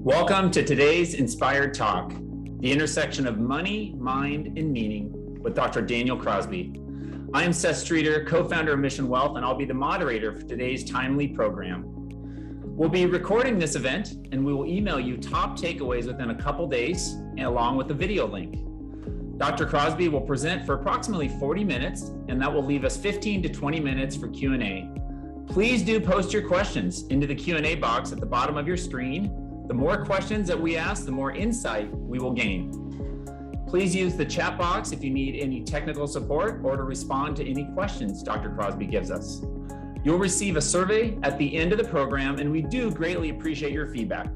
Welcome to today's Inspired Talk, the intersection of money, mind, and meaning with Dr. Daniel Crosby. I am Seth Streeter, co-founder of Mission Wealth, and I'll be the moderator for today's timely program. We'll be recording this event, and we will email you top takeaways within a couple days, along with a video link. Dr. Crosby will present for approximately 40 minutes, and that will leave us 15 to 20 minutes for Q&A. Please do post your questions into the Q&A box at the bottom of your screen. The more questions that we ask, the more insight we will gain. Please use the chat box if you need any technical support or to respond to any questions Dr. Crosby gives us. You'll receive a survey at the end of the program, and we do greatly appreciate your feedback.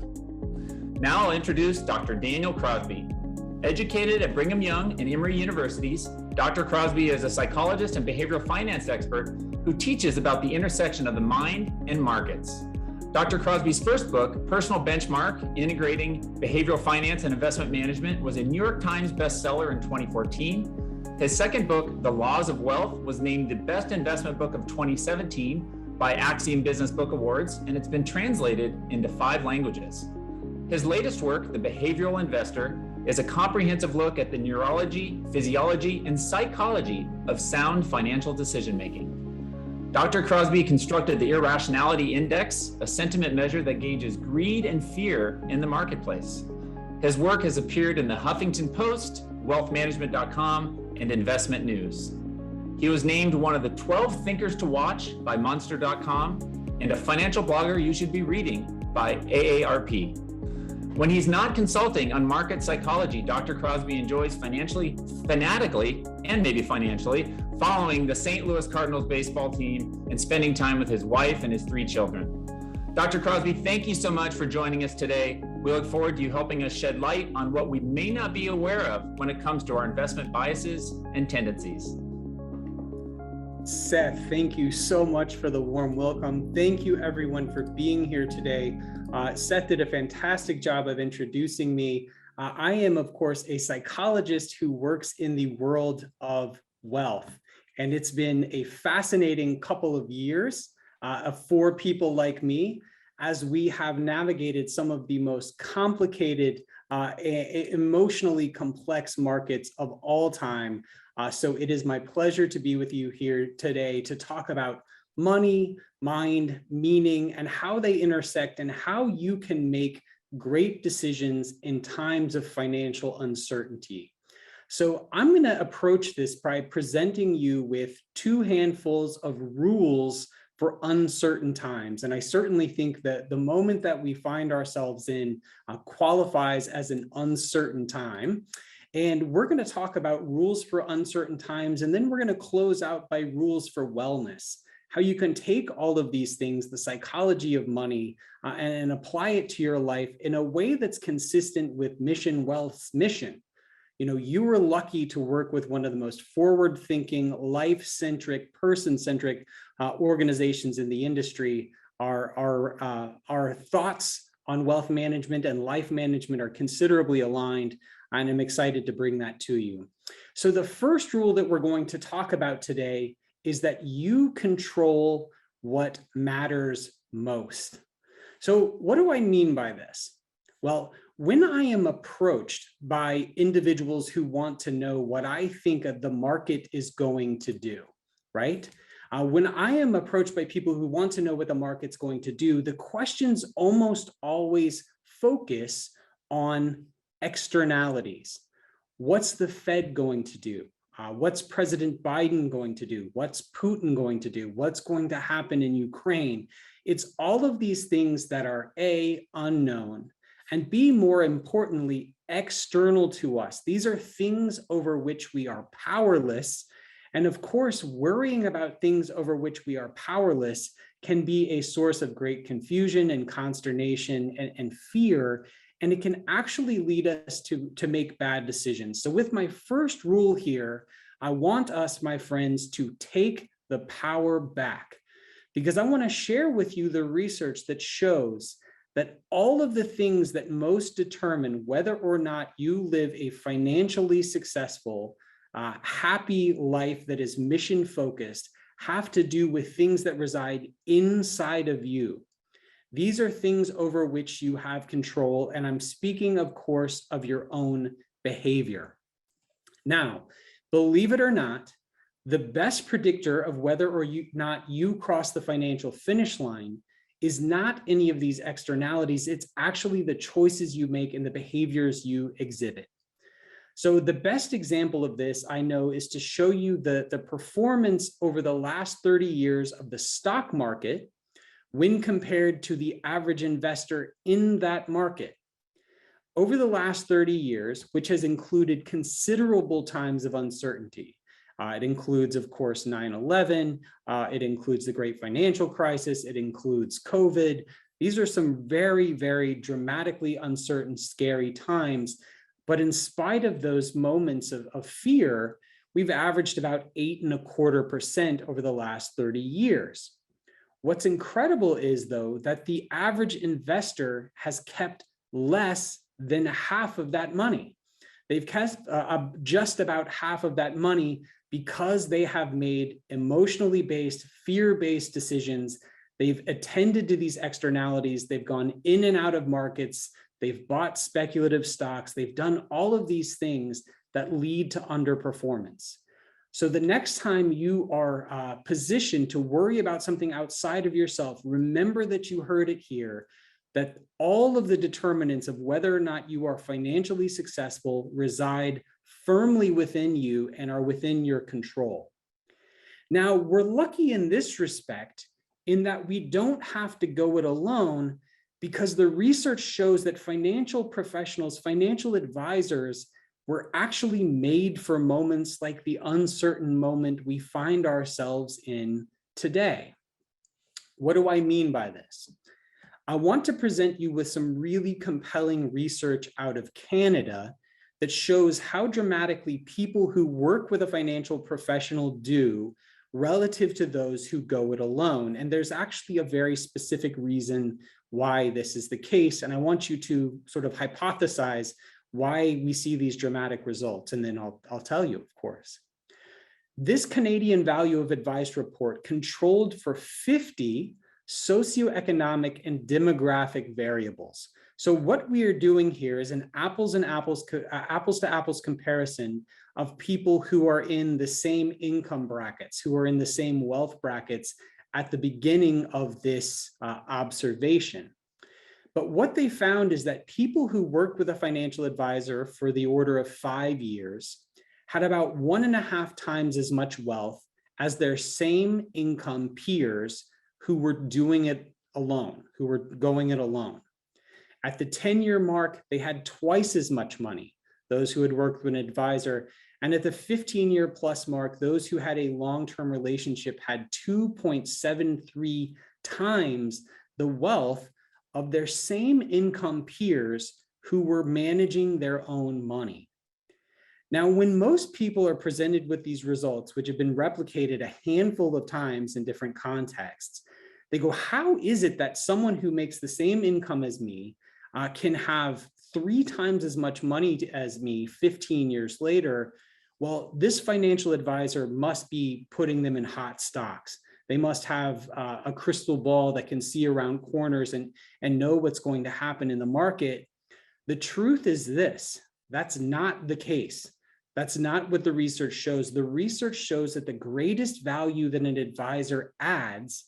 Now I'll introduce Dr. Daniel Crosby. Educated at Brigham Young and Emory Universities, Dr. Crosby is a psychologist and behavioral finance expert who teaches about the intersection of the mind and markets. Dr. Crosby's first book, Personal Benchmark, Integrating Behavioral Finance and Investment Management, was a New York Times bestseller in 2014. His second book, The Laws of Wealth, was named the Best Investment Book of 2017 by Axiom Business Book Awards, and it's been translated into 5 languages. His latest work, The Behavioral Investor, is a comprehensive look at the neurology, physiology, and psychology of sound financial decision-making. Dr. Crosby constructed the Irrationality Index, a sentiment measure that gauges greed and fear in the marketplace. His work has appeared in the Huffington Post, wealthmanagement.com, and Investment News. He was named one of the 12 thinkers to watch by Monster.com and a financial blogger you should be reading by AARP. When he's not consulting on market psychology, Dr. Crosby enjoys fanatically, and maybe financially, following the St. Louis Cardinals baseball team and spending time with his wife and his 3 children. Dr. Crosby, thank you so much for joining us today. We look forward to you helping us shed light on what we may not be aware of when it comes to our investment biases and tendencies. Seth, thank you so much for the warm welcome. Thank you everyone for being here today. Seth did a fantastic job of introducing me. I am, of course, a psychologist who works in the world of wealth. And it's been a fascinating couple of years for people like me as we have navigated some of the most complicated, emotionally complex markets of all time. So it is my pleasure to be with you here today to talk about money, mind, meaning, and how they intersect and how you can make great decisions in times of financial uncertainty. So I'm going to approach this by presenting you with 2 handfuls of rules for uncertain times. And I certainly think that the moment that we find ourselves in qualifies as an uncertain time. And we're going to talk about rules for uncertain times, and then we're going to close out by rules for wellness, how you can take all of these things, the psychology of money, and apply it to your life in a way that's consistent with Mission Wealth's mission. You know, you were lucky to work with one of the most forward-thinking, life-centric, person-centric organizations in the industry. Our thoughts on wealth management and life management are considerably aligned, and I'm excited to bring that to you. So the first rule that we're going to talk about today is that you control what matters most. So what do I mean by this? Well, when I am approached by individuals who want to know what I think the market is going to do, right? When I am approached by people who want to know what the market's going to do, the questions almost always focus on externalities. What's the Fed going to do? What's President Biden going to do? What's Putin going to do? What's going to happen in Ukraine? It's all of these things that are A, unknown, and B, more importantly, external to us. These are things over which we are powerless. And of course, worrying about things over which we are powerless can be a source of great confusion and consternation and fear. And it can actually lead us to make bad decisions. So with my first rule here, I want us, my friends, to take the power back, because I want to share with you the research that shows that all of the things that most determine whether or not you live a financially successful, happy life that is mission focused have to do with things that reside inside of you. These are things over which you have control. And I'm speaking, of course, of your own behavior. Now, believe it or not, the best predictor of whether or not you cross the financial finish line is not any of these externalities. It's actually the choices you make and the behaviors you exhibit. So the best example of this I know is to show you the performance over the last 30 years of the stock market when compared to the average investor in that market. Over the last 30 years, which has included considerable times of uncertainty. It includes, of course, 9/11. It includes the Great Financial Crisis. It includes COVID. These are some very, very dramatically uncertain, scary times. But in spite of those moments of fear, we've averaged about 8.25% over the last 30 years. What's incredible is, though, that the average investor has kept less than half of that money. They've kept just about half of that money because they have made emotionally based, fear-based decisions. They've attended to these externalities. They've gone in and out of markets. They've bought speculative stocks. They've done all of these things that lead to underperformance. So the next time you are positioned to worry about something outside of yourself, remember that you heard it here, that all of the determinants of whether or not you are financially successful reside firmly within you and are within your control. Now, we're lucky in this respect in that we don't have to go it alone, because the research shows that financial professionals, financial advisors, were actually made for moments like the uncertain moment we find ourselves in today. What do I mean by this? I want to present you with some really compelling research out of Canada that shows how dramatically people who work with a financial professional do relative to those who go it alone. And there's actually a very specific reason why this is the case. And I want you to sort of hypothesize why we see these dramatic results. And then I'll tell you, of course. This Canadian Value of Advice report controlled for 50 socioeconomic and demographic variables. So what we are doing here is an apples to apples comparison of people who are in the same income brackets, who are in the same wealth brackets at the beginning of this observation. But what they found is that people who worked with a financial advisor for the order of 5 years had about 1.5 times as much wealth as their same income peers who were doing it alone, who were going it alone. At the 10-year mark, they had twice as much money, those who had worked with an advisor. And at the 15-year plus mark, those who had a long-term relationship had 2.73 times the wealth of their same income peers who were managing their own money. Now, when most people are presented with these results, which have been replicated a handful of times in different contexts, they go, how is it that someone who makes the same income as me can have 3 times as much money as me 15 years later? Well, this financial advisor must be putting them in hot stocks. They must have a crystal ball that can see around corners and know what's going to happen in the market. The truth is this: that's not the case. That's not what the research shows. The research shows that the greatest value that an advisor adds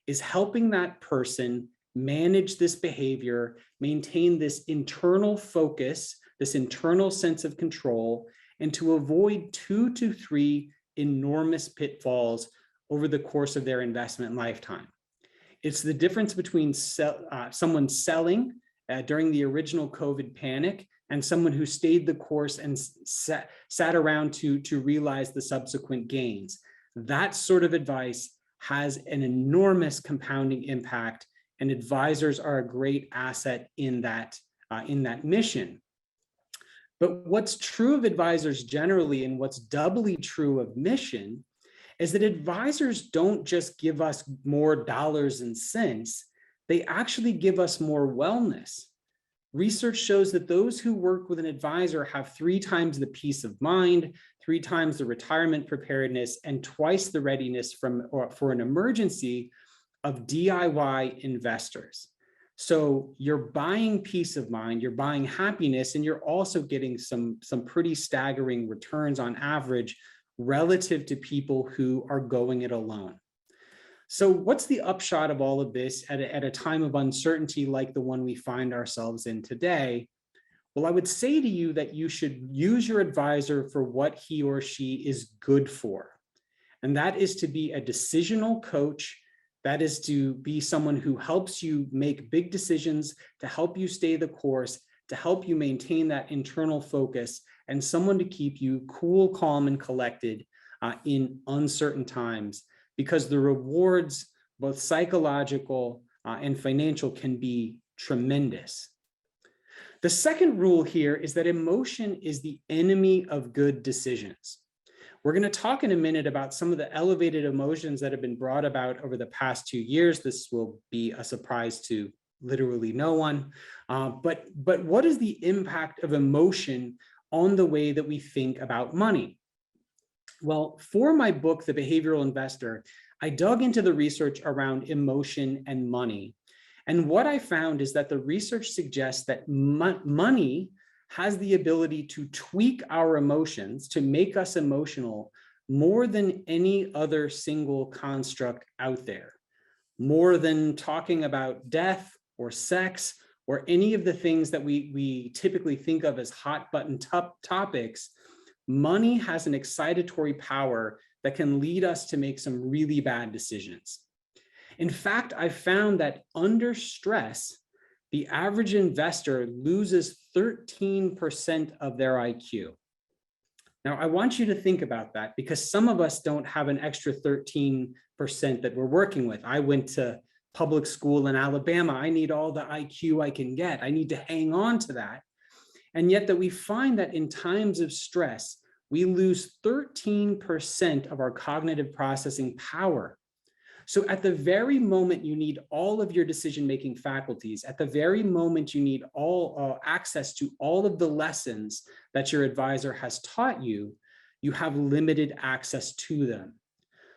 is helping that person manage this behavior, maintain this internal focus, this internal sense of control, and to avoid 2 to 3 enormous pitfalls over the course of their investment lifetime. It's the difference between someone selling during the original COVID panic and someone who stayed the course and sat around to realize the subsequent gains. That sort of advice has an enormous compounding impact, and advisors are a great asset in that mission. But what's true of advisors generally, and what's doubly true of mission, is that advisors don't just give us more dollars and cents, they actually give us more wellness. Research shows that those who work with an advisor have 3 times the peace of mind, 3 times the retirement preparedness, and twice the readiness for an emergency of DIY investors. So you're buying peace of mind, you're buying happiness, and you're also getting some pretty staggering returns on average relative to people who are going it alone. So what's the upshot of all of this at a time of uncertainty like the one we find ourselves in today? Well, I would say to you that you should use your advisor for what he or she is good for. And that is to be a decisional coach. That is to be someone who helps you make big decisions, to help you stay the course, to help you maintain that internal focus, and someone to keep you cool, calm, and collected in uncertain times, because the rewards, both psychological and financial, can be tremendous. The second rule here is that emotion is the enemy of good decisions. We're going to talk in a minute about some of the elevated emotions that have been brought about over the past 2 years. This will be a surprise to literally no one. But what is the impact of emotion on the way that we think about money? Well, for my book, The Behavioral Investor, I dug into the research around emotion and money. And what I found is that the research suggests that money has the ability to tweak our emotions, to make us emotional more than any other single construct out there. More than talking about death or sex or any of the things that we typically think of as hot button topics, money has an excitatory power that can lead us to make some really bad decisions. In fact, I found that under stress, the average investor loses 13% of their IQ. Now, I want you to think about that, because some of us don't have an extra 13% that we're working with. I went to public school in Alabama. I need all the IQ I can get. I need to hang on to that. And yet that we find that in times of stress, we lose 13% of our cognitive processing power. So at the very moment you need all of your decision-making faculties, at the very moment you need all access to all of the lessons that your advisor has taught you, you have limited access to them.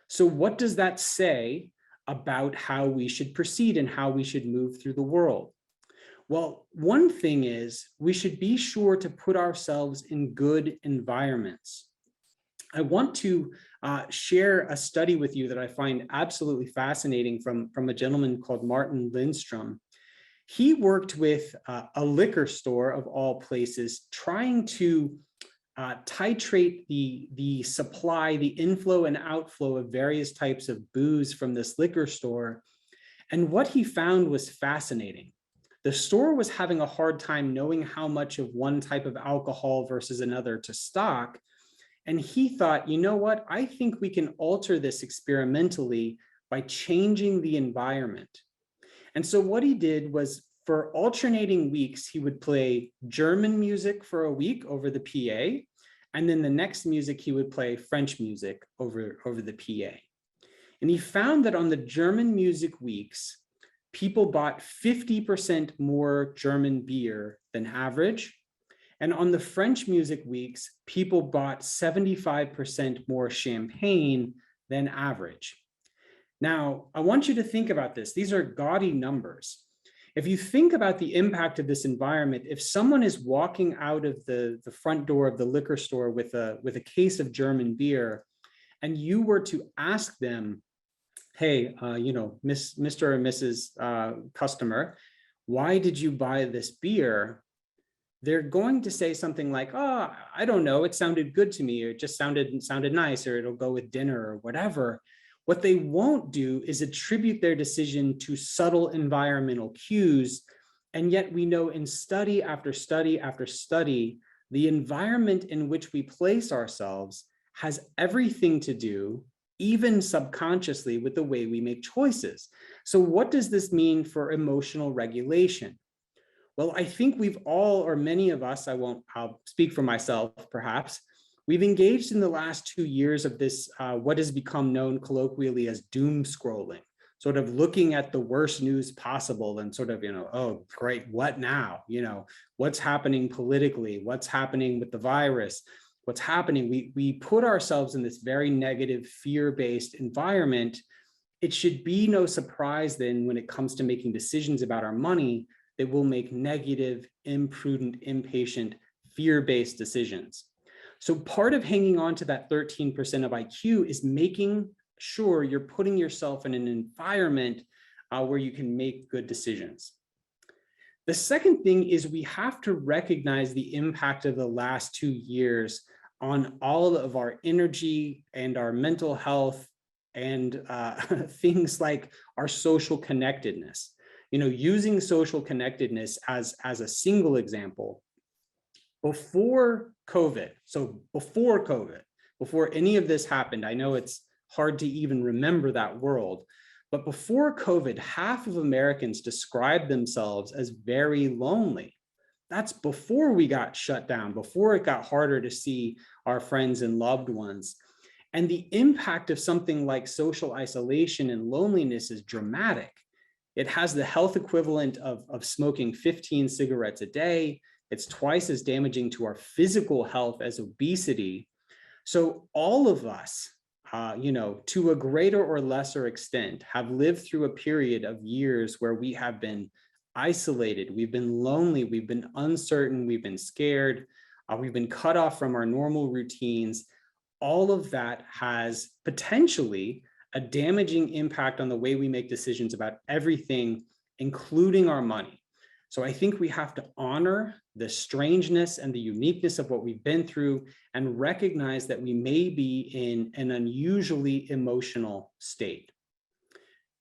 So what does that say about how we should proceed and how we should move through the world? Well, one thing is we should be sure to put ourselves in good environments. I want to share a study with you that I find absolutely fascinating from a gentleman called Martin Lindstrom. He worked with a liquor store of all places, trying to titrate the supply, the inflow and outflow of various types of booze from this liquor store. And what he found was fascinating. The store was having a hard time knowing how much of one type of alcohol versus another to stock. And he thought, you know what, I think we can alter this experimentally by changing the environment. And so what he did was, for alternating weeks, he would play German music for a week over the PA. And then the next music, he would play French music over the PA. And he found that on the German music weeks, people bought 50% more German beer than average. And on the French music weeks, people bought 75% more champagne than average. Now, I want you to think about this. These are gaudy numbers. If you think about the impact of this environment, if someone is walking out of the front door of the liquor store with a case of German beer, and you were to ask them, hey, Mr. or Mrs. Customer, why did you buy this beer? They're going to say something like, oh, I don't know, it sounded good to me, or it just sounded nice, or it'll go with dinner or whatever. What they won't do is attribute their decision to subtle environmental cues. And yet we know in study after study after study, the environment in which we place ourselves has everything to do, even subconsciously, with the way we make choices. So what does this mean for emotional regulation? Well, I think we've all, or many of us, I'll speak for myself perhaps, we've engaged in the last 2 years of this, what has become known colloquially as doom scrolling, sort of looking at the worst news possible and sort of, oh, great, what now? What's happening politically? What's happening with the virus? What's happening? We put ourselves in this very negative, fear-based environment. it should be no surprise then when it comes to making decisions about our money that we'll make negative, imprudent, impatient, fear-based decisions. So part of hanging on to that 13% of IQ is making sure you're putting yourself in an environment where you can make good decisions. The second thing is we have to recognize the impact of the last 2 years on all of our energy and our mental health and things like our social connectedness. Using social connectedness as a single example, before COVID, before any of this happened, I know it's hard to even remember that world, but before COVID, half of Americans described themselves as very lonely. That's before we got shut down, before it got harder to see our friends and loved ones. And the impact of something like social isolation and loneliness is dramatic. It has the health equivalent of smoking 15 cigarettes a day. It's twice as damaging to our physical health as obesity. So all of us, to a greater or lesser extent, have lived through a period of years where we have been isolated, we've been lonely, we've been uncertain, we've been scared, we've been cut off from our normal routines. All of that has potentially a damaging impact on the way we make decisions about everything, including our money. So I think we have to honor the strangeness and the uniqueness of what we've been through and recognize that we may be in an unusually emotional state.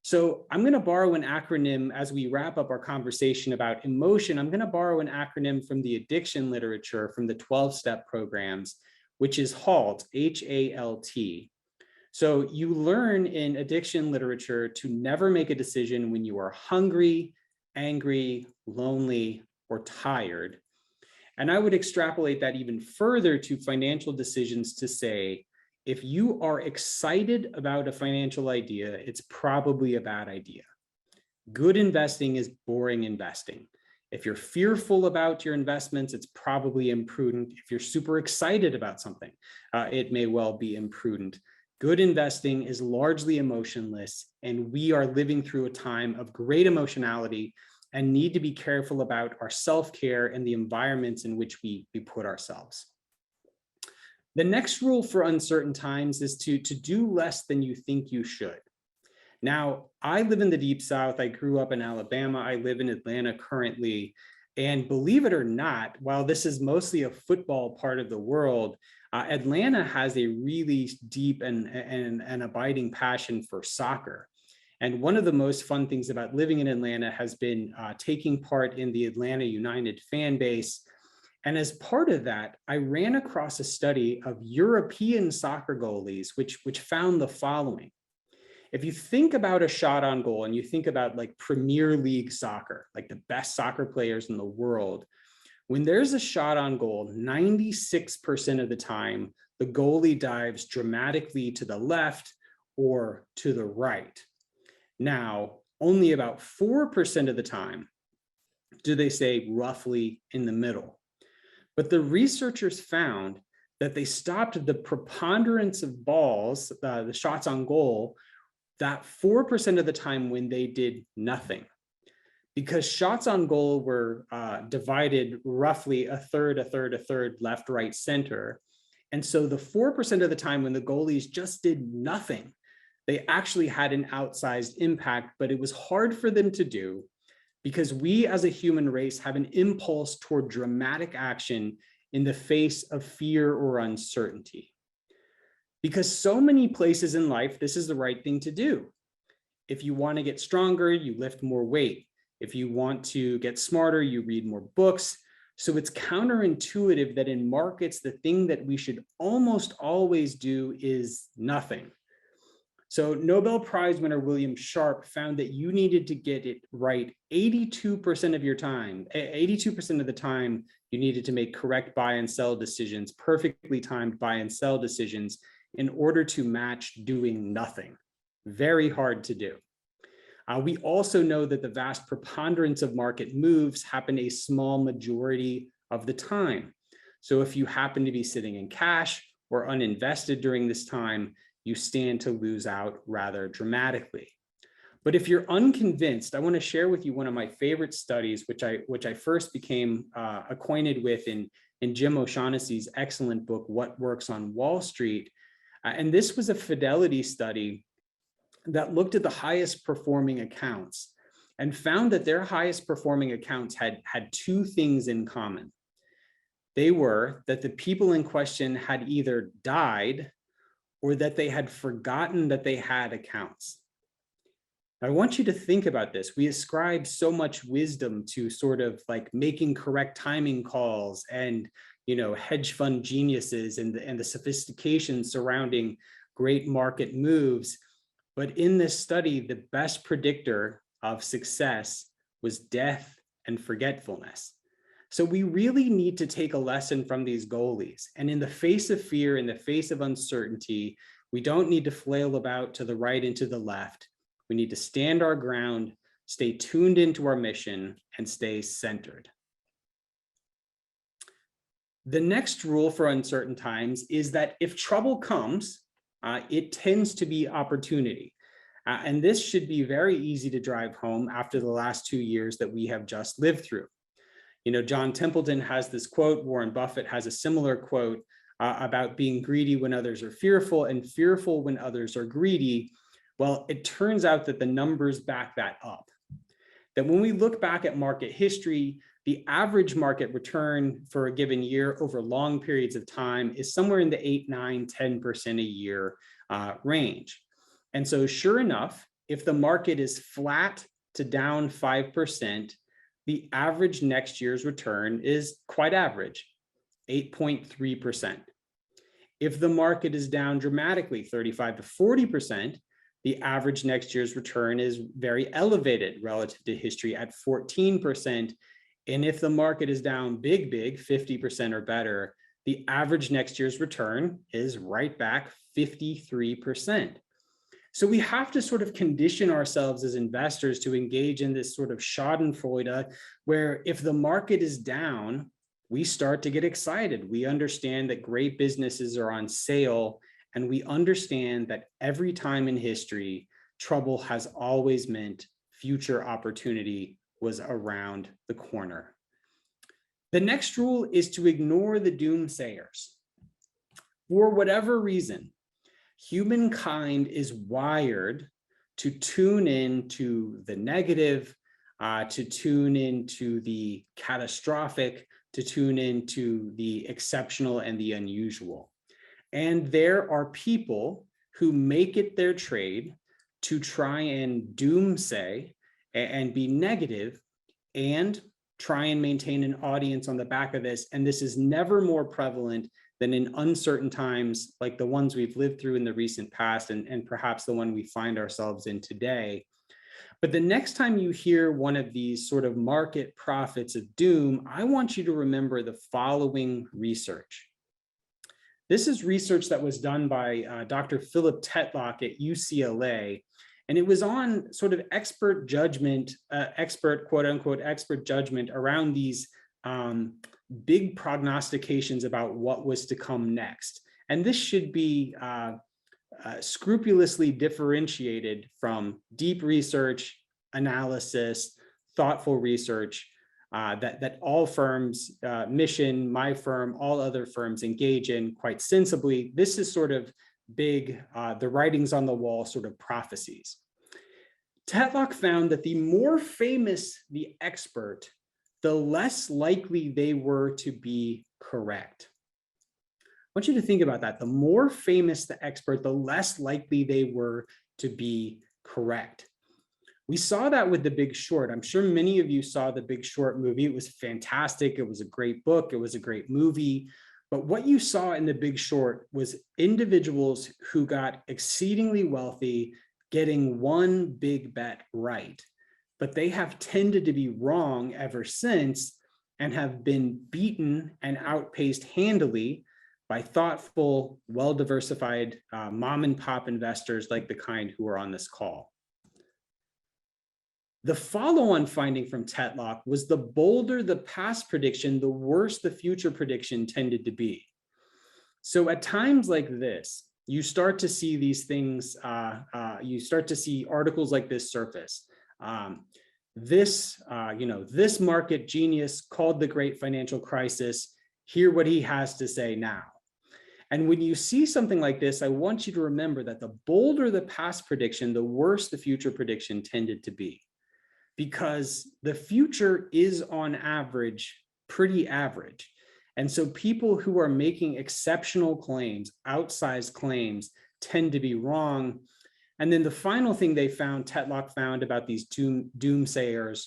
So I'm going to borrow an acronym as we wrap up our conversation about emotion. I'm going to borrow an acronym from the addiction literature from the 12-step programs, which is HALT, H-A-L-T. So you learn in addiction literature to never make a decision when you are hungry, angry, lonely, or tired. And I would extrapolate that even further to financial decisions to say, if you are excited about a financial idea, it's probably a bad idea. Good investing is boring investing. If you're fearful about your investments, it's probably imprudent. If you're super excited about something, it may well be imprudent. Good investing is largely emotionless, and we are living through a time of great emotionality and need to be careful about our self-care and the environments in which we put ourselves. The next rule for uncertain times is to do less than you think you should. Now, I live in the Deep South. I grew up in Alabama. I live in Atlanta currently. And believe it or not, while this is mostly a football part of the world, Atlanta has a really deep and abiding passion for soccer. And one of the most fun things about living in Atlanta has been taking part in the Atlanta United fan base. And as part of that, I ran across a study of European soccer goalies, which found the following. If you think about a shot on goal and you think about like Premier League soccer, like the best soccer players in the world, when there's a shot on goal, 96% of the time, the goalie dives dramatically to the left or to the right. Now, only about 4% of the time do they say roughly in the middle. But the researchers found that they stopped the preponderance of balls, the shots on goal, that 4% of the time when they did nothing. Because shots on goal were divided roughly a third, left, right, center. And so the 4% of the time when the goalies just did nothing, they actually had an outsized impact, but it was hard for them to do because we as a human race have an impulse toward dramatic action in the face of fear or uncertainty. Because so many places in life, this is the right thing to do. If you want to get stronger, you lift more weight. If you want to get smarter, you read more books. So it's counterintuitive that in markets, the thing that we should almost always do is nothing. So Nobel Prize winner William Sharp found that you needed to get it right 82% of your time. 82% of the time, you needed to make correct buy and sell decisions, perfectly timed buy and sell decisions in order to match doing nothing. Very hard to do. We also know that the vast preponderance of market moves happen a small majority of the time. So if you happen to be sitting in cash or uninvested during this time, you stand to lose out rather dramatically. But if you're unconvinced, I want to share with you one of my favorite studies, which I first became acquainted with in Jim O'Shaughnessy's excellent book, What Works on Wall Street. And this was a fidelity study that looked at the highest performing accounts and found that their highest performing accounts had two things in common. They were that the people in question had either died or that they had forgotten that they had accounts. I want you to think about this. We ascribe so much wisdom to sort of like making correct timing calls and, hedge fund geniuses and the sophistication surrounding great market moves. But in this study, the best predictor of success was death and forgetfulness. So we really need to take a lesson from these goalies. And in the face of fear, in the face of uncertainty, we don't need to flail about to the right and to the left. We need to stand our ground, stay tuned into our mission, and stay centered. The next rule for uncertain times is that if trouble comes, it tends to be opportunity. And this should be very easy to drive home after the last 2 years that we have just lived through. John Templeton has this quote, Warren Buffett has a similar quote about being greedy when others are fearful and fearful when others are greedy. Well, it turns out that the numbers back that up. That when we look back at market history, the average market return for a given year over long periods of time is somewhere in the 8, 9, 10% a year range. And so sure enough, if the market is flat to down 5%, the average next year's return is quite average, 8.3%. If the market is down dramatically, 35 to 40%, the average next year's return is very elevated relative to history at 14%. And if the market is down big, 50% or better, the average next year's return is right back 53%. So we have to sort of condition ourselves as investors to engage in this sort of schadenfreude, where if the market is down, we start to get excited. We understand that great businesses are on sale, and we understand that every time in history, trouble has always meant future opportunity was around the corner. The next rule is to ignore the doomsayers. For whatever reason, humankind is wired to tune into the negative, to tune into the catastrophic, to tune into the exceptional and the unusual. And there are people who make it their trade to try and doomsay and be negative and try and maintain an audience on the back of this. And this is never more prevalent than in uncertain times like the ones we've lived through in the recent past and perhaps the one we find ourselves in today. But the next time you hear one of these sort of market prophets of doom, I want you to remember the following research. This is research that was done by Dr. Philip Tetlock at UCLA, and it was on sort of expert judgment, quote unquote, expert judgment around these big prognostications about what was to come next. And this should be scrupulously differentiated from deep research, analysis, thoughtful research that all firms, Mission, my firm, all other firms engage in quite sensibly. This is sort of big, the writings on the wall sort of prophecies. Tetlock found that the more famous the expert, the less likely they were to be correct. I want you to think about that. The more famous the expert, the less likely they were to be correct. We saw that with The Big Short. I'm sure many of you saw The Big Short movie. It was fantastic. It was a great book. It was a great movie. But what you saw in The Big Short was individuals who got exceedingly wealthy getting one big bet right. But they have tended to be wrong ever since and have been beaten and outpaced handily by thoughtful, well-diversified mom and pop investors like the kind who are on this call. The follow-on finding from Tetlock was the bolder the past prediction, the worse the future prediction tended to be. So at times like this, you start to see these things, you start to see articles like this surface. This market genius called the great financial crisis. Hear what he has to say now. And when you see something like this, I want you to remember that the bolder the past prediction, the worse the future prediction tended to be, because the future is on average pretty average. And so people who are making exceptional claims, outsized claims, tend to be wrong. And then the final thing they found, Tetlock found about these doomsayers,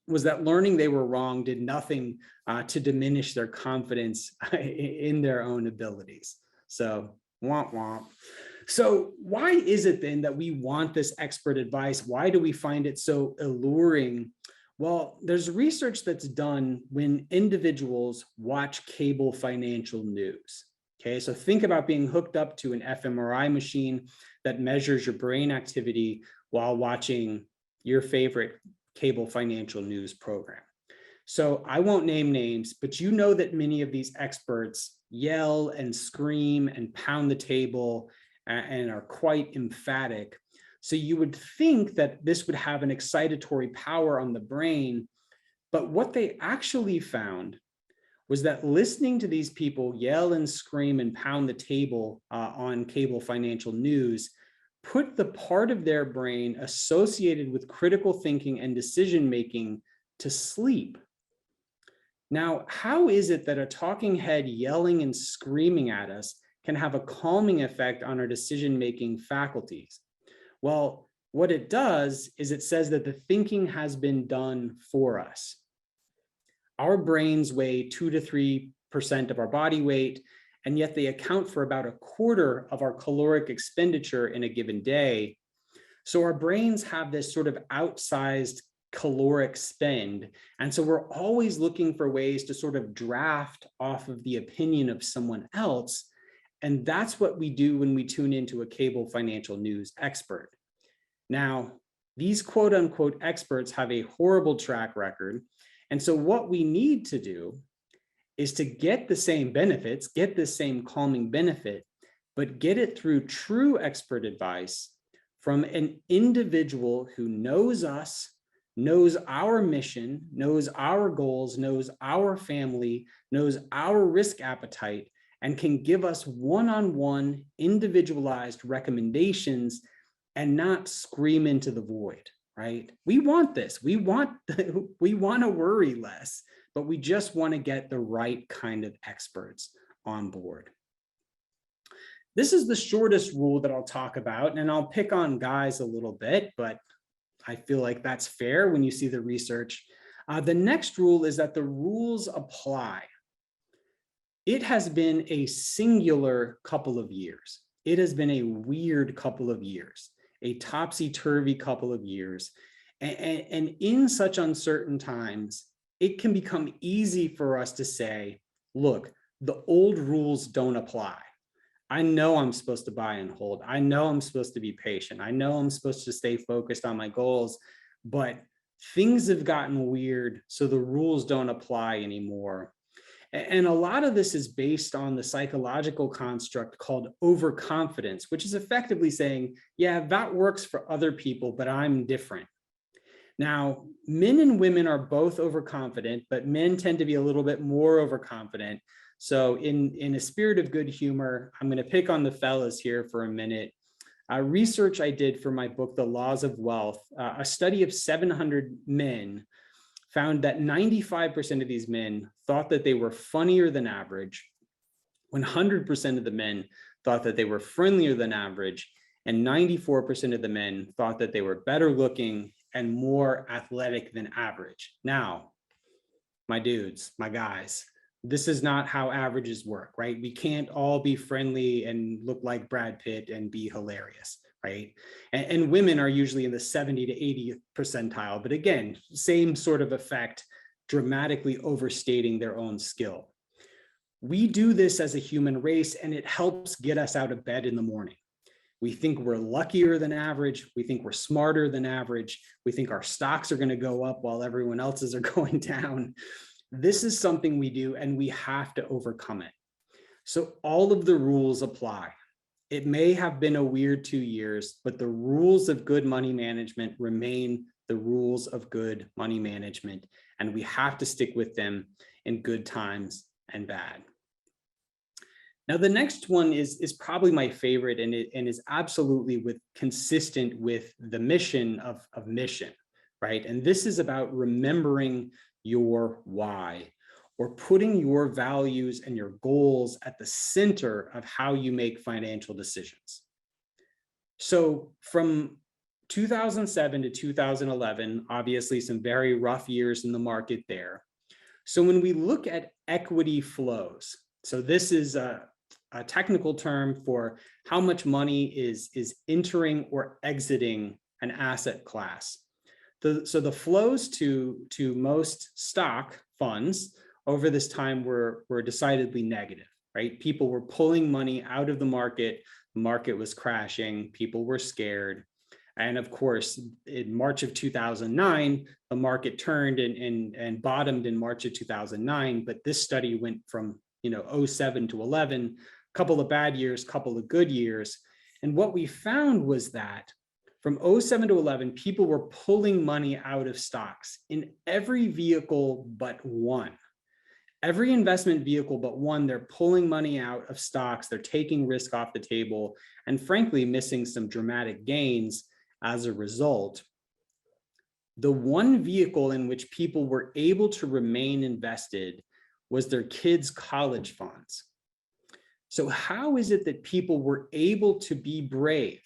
was that learning they were wrong did nothing to diminish their confidence in their own abilities. So, womp womp. So why is it then that we want this expert advice? Why do we find it so alluring? Well, there's research that's done when individuals watch cable financial news. Okay, so think about being hooked up to an fMRI machine that measures your brain activity while watching your favorite cable financial news program. So I won't name names, but you know that many of these experts yell and scream and pound the table and are quite emphatic. So you would think that this would have an excitatory power on the brain, but what they actually found was that listening to these people yell and scream and pound the table on cable financial news put the part of their brain associated with critical thinking and decision-making to sleep. Now, how is it that a talking head yelling and screaming at us can have a calming effect on our decision-making faculties? Well, what it does is it says that the thinking has been done for us. Our brains weigh 2 to 3% of our body weight, and yet they account for about a quarter of our caloric expenditure in a given day. So our brains have this sort of outsized caloric spend. And so we're always looking for ways to sort of draft off of the opinion of someone else. And that's what we do when we tune into a cable financial news expert. Now, these quote unquote experts have a horrible track record. And so what we need to do is to get the same benefits, get the same calming benefit, but get it through true expert advice from an individual who knows us, knows our mission, knows our goals, knows our family, knows our risk appetite, and can give us one-on-one individualized recommendations and not scream into the void, right? We want this. We want to worry less, but we just want to get the right kind of experts on board. This is the shortest rule that I'll talk about, and I'll pick on guys a little bit, but I feel like that's fair when you see the research. The next rule is that the rules apply. It has been a singular couple of years. It has been a weird couple of years, a topsy-turvy couple of years. And in such uncertain times, it can become easy for us to say, look, the old rules don't apply. I know I'm supposed to buy and hold. I know I'm supposed to be patient. I know I'm supposed to stay focused on my goals, but things have gotten weird, so the rules don't apply anymore. And a lot of this is based on the psychological construct called overconfidence, which is effectively saying, yeah, that works for other people, but I'm different. Now, men and women are both overconfident, but men tend to be a little bit more overconfident. So in a spirit of good humor, I'm going to pick on the fellas here for a minute. Research I did for my book, The Laws of Wealth, a study of 700 men found that 95% of these men thought that they were funnier than average, 100% of the men thought that they were friendlier than average, and 94% of the men thought that they were better looking and more athletic than average. Now, my dudes, my guys, this is not how averages work, right? We can't all be friendly and look like Brad Pitt and be hilarious, right? And women are usually in the 70 to 80th percentile, but again, same sort of effect, dramatically overstating their own skill. We do this as a human race, and it helps get us out of bed in the morning. We think we're luckier than average. We think we're smarter than average. We think our stocks are going to go up while everyone else's are going down. This is something we do, and we have to overcome it. So all of the rules apply. It may have been a weird 2 years, but the rules of good money management remain the rules of good money management, and we have to stick with them in good times and bad. Now, the next one is probably my favorite, and is absolutely consistent with the mission of mission, right? And this is about remembering your why, or putting your values and your goals at the center of how you make financial decisions. So from 2007 to 2011, obviously some very rough years in the market there. So when we look at equity flows, so this is a technical term for how much money is entering or exiting an asset class. So the flows to most stock funds over this time were decidedly negative, right? People were pulling money out of the market was crashing, people were scared. And of course, in March of 2009, the market turned and bottomed in March of 2009. But this study went from 07 to 11, a couple of bad years, couple of good years. And what we found was that from 07 to 11, people were pulling money out of stocks in every vehicle but one. Every investment vehicle but one, they're pulling money out of stocks, they're taking risk off the table, and frankly, missing some dramatic gains as a result. The one vehicle in which people were able to remain invested was their kids' college funds. So how is it that people were able to be brave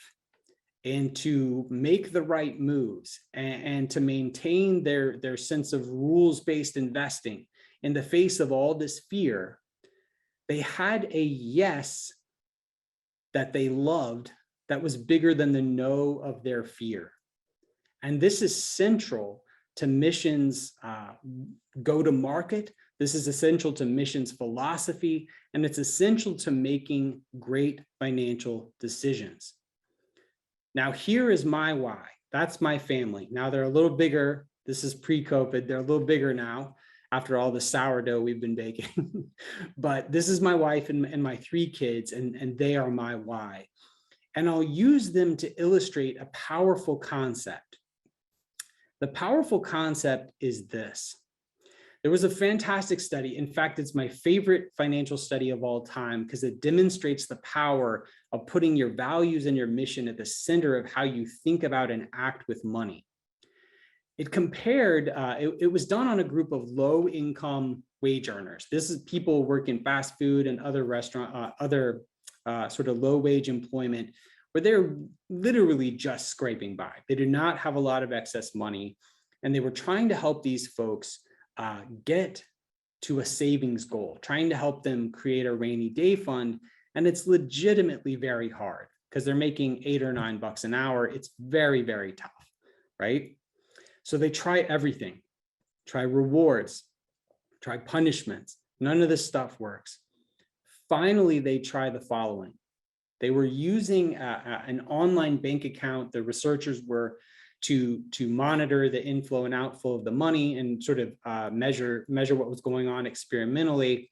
and to make the right moves and to maintain their sense of rules-based investing in the face of all this fear? They had a yes that they loved that was bigger than the no of their fear. And this is central to mission's go-to-market. This is essential to mission's philosophy, and it's essential to making great financial decisions. Now, here is my why. That's my family. Now they're a little bigger. This is pre-COVID. They're a little bigger now after all the sourdough we've been baking. But this is my wife and my 3 kids, and they are my why. And I'll use them to illustrate a powerful concept. The powerful concept is this. There was a fantastic study. In fact, it's my favorite financial study of all time because it demonstrates the power of putting your values and your mission at the center of how you think about and act with money. It compared, it was done on a group of low-income wage earners. This is people working fast food and other restaurant, sort of low-wage employment, where they're literally just scraping by. They do not have a lot of excess money, and they were trying to help these folks get to a savings goal, trying to help them create a rainy day fund. And it's legitimately very hard because they're making $8 or $9 an hour. It's very, very tough, right? So they try everything, try rewards, try punishments. None of this stuff works. Finally, they try the following. They were using an online bank account. The researchers were to monitor the inflow and outflow of the money and sort of measure what was going on experimentally.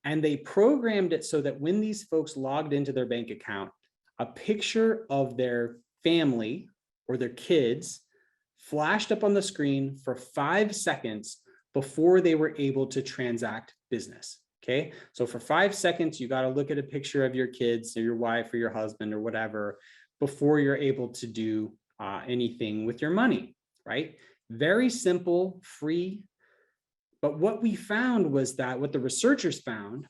And they programmed it so that when these folks logged into their bank account, a picture of their family or their kids flashed up on the screen for 5 seconds before they were able to transact business. Okay, so for 5 seconds, you got to look at a picture of your kids or your wife or your husband or whatever before you're able to do anything with your money, right? Very simple, free. But what we found was that what the researchers found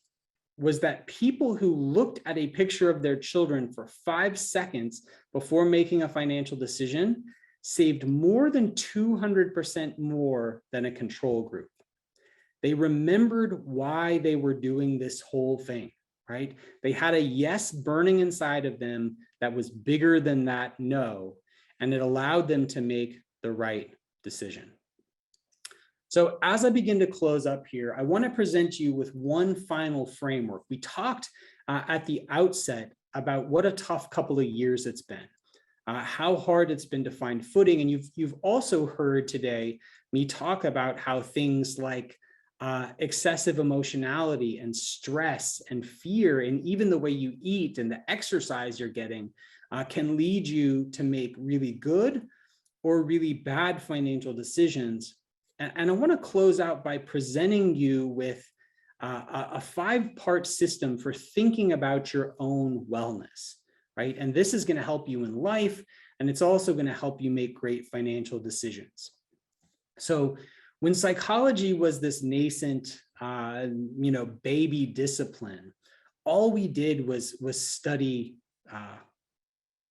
was that people who looked at a picture of their children for 5 seconds before making a financial decision saved more than 200% more than a control group. They remembered why they were doing this whole thing, right? They had a yes burning inside of them that was bigger than that no, and it allowed them to make the right decision. So as I begin to close up here, I want to present you with one final framework. We talked at the outset about what a tough couple of years it's been, how hard it's been to find footing. And you've also heard today me talk about how things like excessive emotionality and stress and fear, and even the way you eat and the exercise you're getting can lead you to make really good or really bad financial decisions. And I want to close out by presenting you with a 5-part system for thinking about your own wellness, right? And this is going to help you in life, and it's also going to help you make great financial decisions. So when psychology was this nascent, baby discipline, all we did was study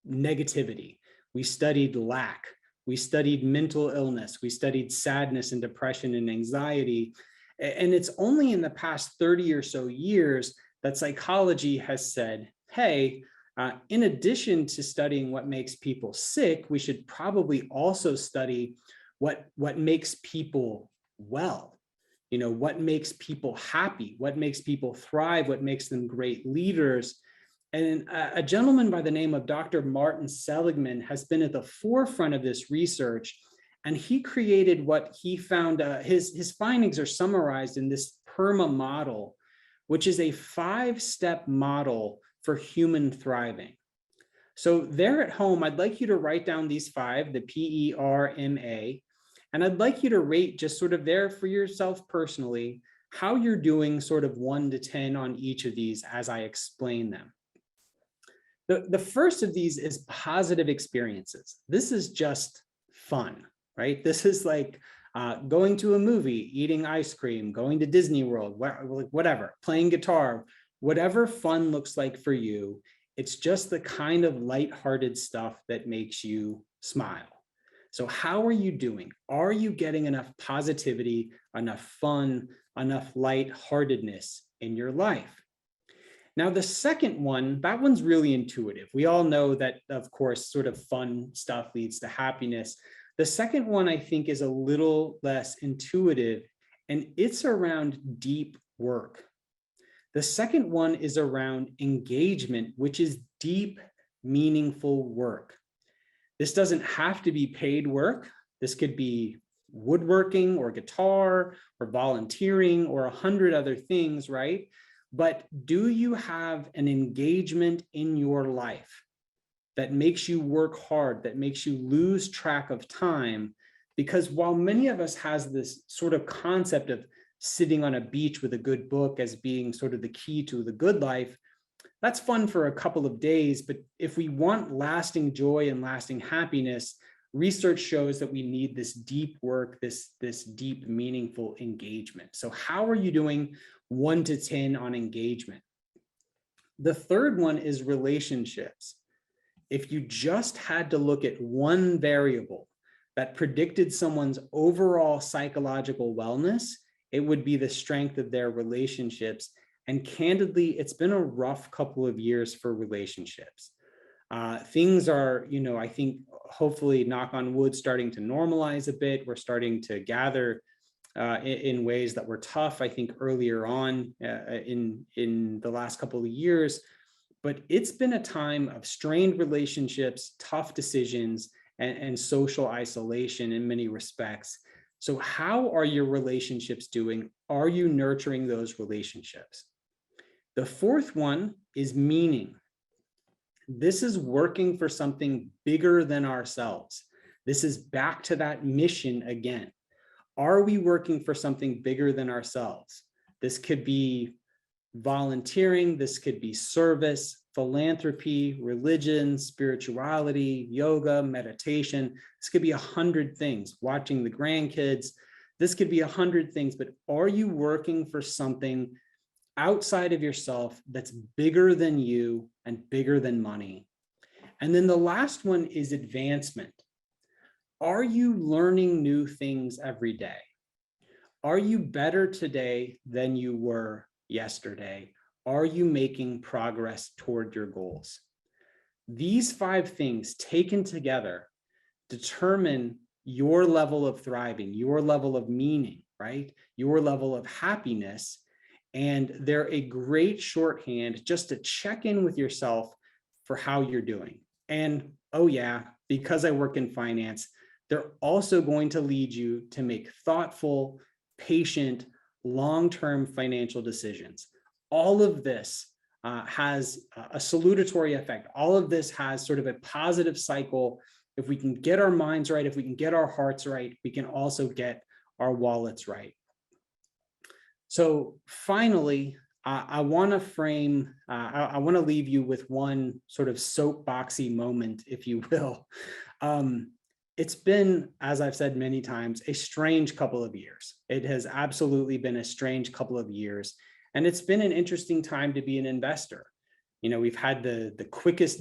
negativity. We studied lack. We studied mental illness. We studied sadness and depression and anxiety. And it's only in the past 30 or so years that psychology has said, hey, in addition to studying what makes people sick, we should probably also study what makes people well, what makes people happy, what makes people thrive, what makes them great leaders. And a gentleman by the name of Dr. Martin Seligman has been at the forefront of this research, and he created what he found, his findings are summarized in this PERMA model, which is a 5-step model for human thriving. So there at home, I'd like you to write down these 5, the PERMA, and I'd like you to rate just sort of there for yourself personally, how you're doing sort of 1 to 10 on each of these as I explain them. The first of these is positive experiences. This is just fun, right? This is like going to a movie, eating ice cream, going to Disney World, whatever, playing guitar, whatever fun looks like for you. It's just the kind of lighthearted stuff that makes you smile. So how are you doing? Are you getting enough positivity, enough fun, enough lightheartedness in your life? Now, the second one, that one's really intuitive. We all know that, of course, sort of fun stuff leads to happiness. The second one, I think, is a little less intuitive, and it's around deep work. The second one is around engagement, which is deep, meaningful work. This doesn't have to be paid work. This could be woodworking or guitar or volunteering or 100 other things, right? But do you have an engagement in your life that makes you work hard, that makes you lose track of time? Because while many of us has this sort of concept of sitting on a beach with a good book as being sort of the key to the good life, that's fun for a couple of days. But if we want lasting joy and lasting happiness, research shows that we need this deep work, this deep, meaningful engagement. So how are you doing 1 to 10 on engagement? The third one is relationships. If you just had to look at one variable that predicted someone's overall psychological wellness, it would be the strength of their relationships. And candidly, it's been a rough couple of years for relationships. Things are, I think, hopefully, knock on wood, starting to normalize a bit. We're starting to gather in ways that were tough, I think, earlier on in the last couple of years. But it's been a time of strained relationships, tough decisions, and social isolation in many respects. So how are your relationships doing? Are you nurturing those relationships? The fourth one is meaning. This is working for something bigger than ourselves. This is back to that mission again. Are we working for something bigger than ourselves? This could be volunteering, this could be service, philanthropy, religion, spirituality, yoga, meditation. This could be 100 things, watching the grandkids. This could be 100 things, but are you working for something outside of yourself that's bigger than you and bigger than money? And then the last one is advancement. Are you learning new things every day? Are you better today than you were yesterday? Are you making progress toward your goals? These 5 things taken together determine your level of thriving, your level of meaning, right? Your level of happiness. And they're a great shorthand just to check in with yourself for how you're doing. And oh yeah, because I work in finance, they're also going to lead you to make thoughtful, patient, long-term financial decisions. All of this has a salutatory effect. All of this has sort of a positive cycle. If we can get our minds right, if we can get our hearts right, we can also get our wallets right. So finally, I want to frame, I want to leave you with one sort of soapboxy moment, if you will. It's been, as I've said many times, a strange couple of years. It has absolutely been a strange couple of years. And it's been an interesting time to be an investor. You know, we've had the quickest